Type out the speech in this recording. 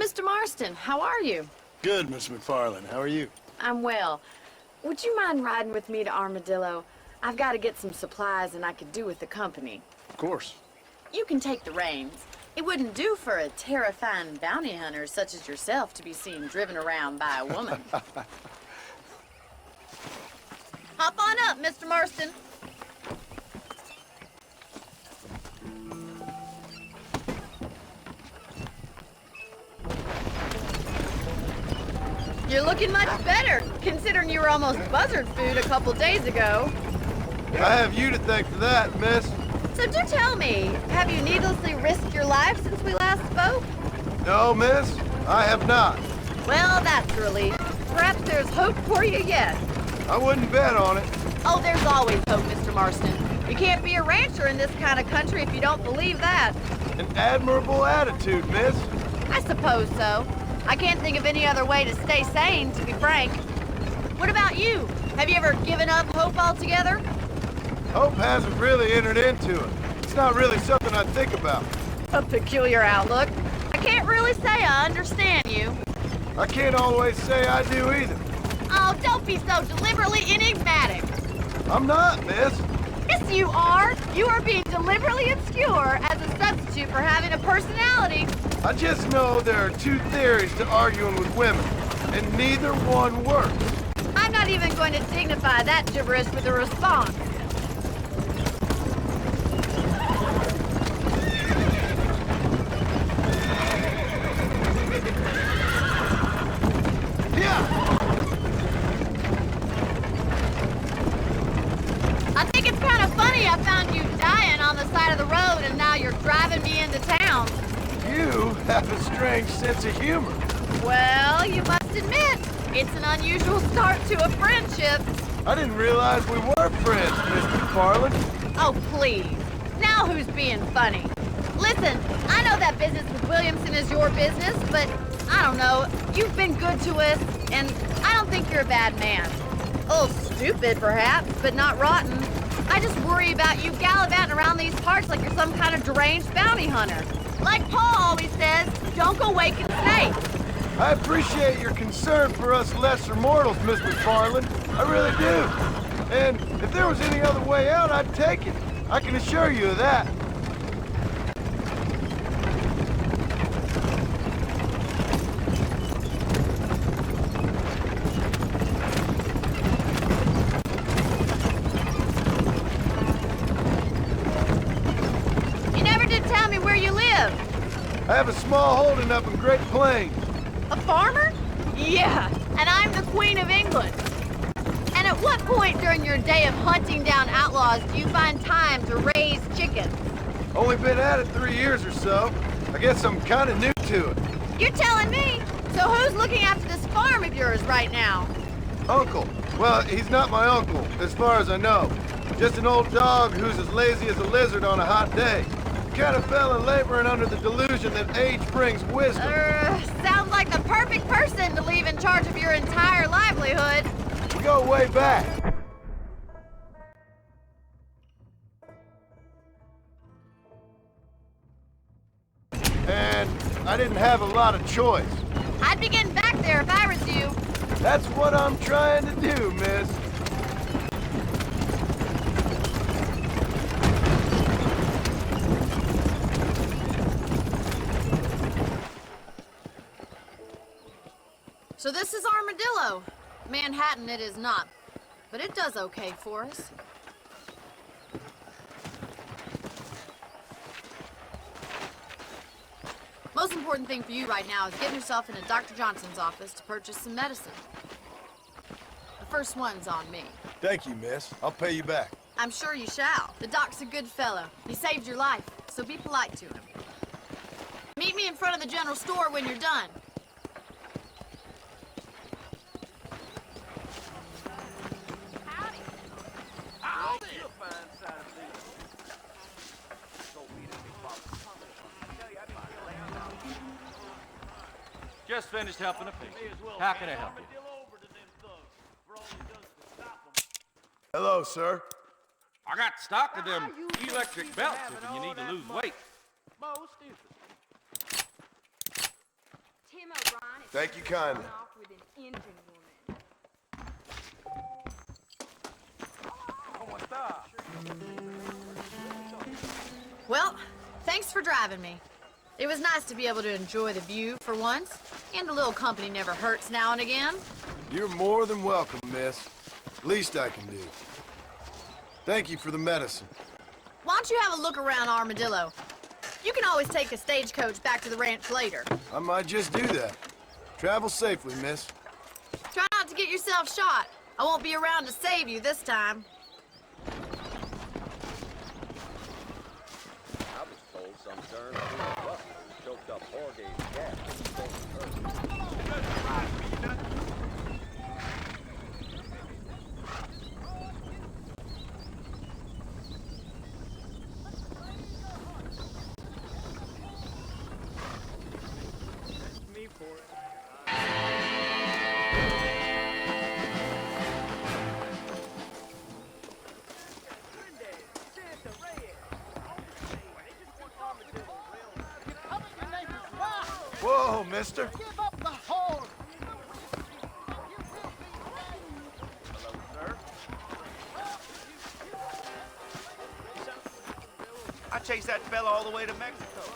Mr. Marston. How are you? Good, Miss McFarland. How are you? I'm well. Would you mind riding with me to Armadillo? I've got to get some supplies and I could do with the company. Of course. You can take the reins. It wouldn't do for a terrifying bounty hunter such as yourself to be seen driven around by a woman. Hop on up, Mr. Marston. You're looking much better, considering you were almost buzzard food a couple days ago. I have you to thank for that, miss. So do tell me, have you needlessly risked your life since we last spoke? No, miss, I have not. Well, that's a relief. Perhaps there's hope for you yet. I wouldn't bet on it. Oh, there's always hope, Mr. Marston. You can't be a rancher in this kind of country if you don't believe that. An admirable attitude, miss. I suppose so. I can't think of any other way to stay sane, to be frank. What about you? Have you ever given up hope altogether? Hope hasn't really entered into it. It's not really something I think about. A peculiar outlook. I can't really say I understand you. I can't always say I do either. Oh, don't be so deliberately enigmatic. I'm not, miss. Yes, you are. You are being deliberately obscure as a substitute for having a personality. I just know there are two theories to arguing with women, and neither one works. I'm not even going to dignify that gibberish with a response. I think it's kind of funny I found you dying on the side of the road and now you're driving me into town. You have a strange sense of humor. Well, you must admit, it's an unusual start to a friendship. I didn't realize we were friends, Miss McFarland. Oh, please. Now who's being funny? Listen, I know that business with Williamson is your business, but I don't know. You've been good to us, and I don't think you're a bad man. A little stupid, perhaps, but not rotten. I just worry about you gallivanting around these parts like you're some kind of deranged bounty hunter. Like Paul always says, don't go waking snakes. I appreciate your concern for us lesser mortals, Miss McFarland. I really do. And if there was any other way out, I'd take it. I can assure you of that. I have a small holding up in Great Plains. A farmer? Yeah, and I'm the Queen of England. And at what point during your day of hunting down outlaws do you find time to raise chickens? Only been at it 3 years or so. I guess I'm kind of new to it. You're telling me? So who's looking after this farm of yours right now? Uncle. Well, he's not my uncle, as far as I know. Just an old dog who's as lazy as a lizard on a hot day. Kind of fella laboring under the delusion that age brings wisdom. Sounds like the perfect person to leave in charge of your entire livelihood. We go way back. And I didn't have a lot of choice. I'd be getting back there if I was you. That's what I'm trying to do, miss. So this is Armadillo. Manhattan it is not, but it does okay for us. Most important thing for you right now is getting yourself into Dr. Johnson's office to purchase some medicine. The first one's on me. Thank you, miss. I'll pay you back. I'm sure you shall. The doc's a good fellow. He saved your life, so be polite to him. Meet me in front of the general store when you're done. Just finished helping a patient. How can I help you? Hello, sir. I got stock of them electric belts if you need to lose weight. Tim Thank you kindly. Off with an engine woman. Well, thanks for driving me. It was nice to be able to enjoy the view for once, and a little company never hurts now and again. You're more than welcome, miss. Least I can do. Thank you for the medicine. Why don't you have a look around Armadillo? You can always take a stagecoach back to the ranch later. I might just do that. Travel safely, miss. Try not to get yourself shot. I won't be around to save you this time. I was told some darn fool rustlers choked up Jorge's gas and stole the earth. Me for it. Whoa, mister. Give up the horn! I chased that fella all the way to Mexico.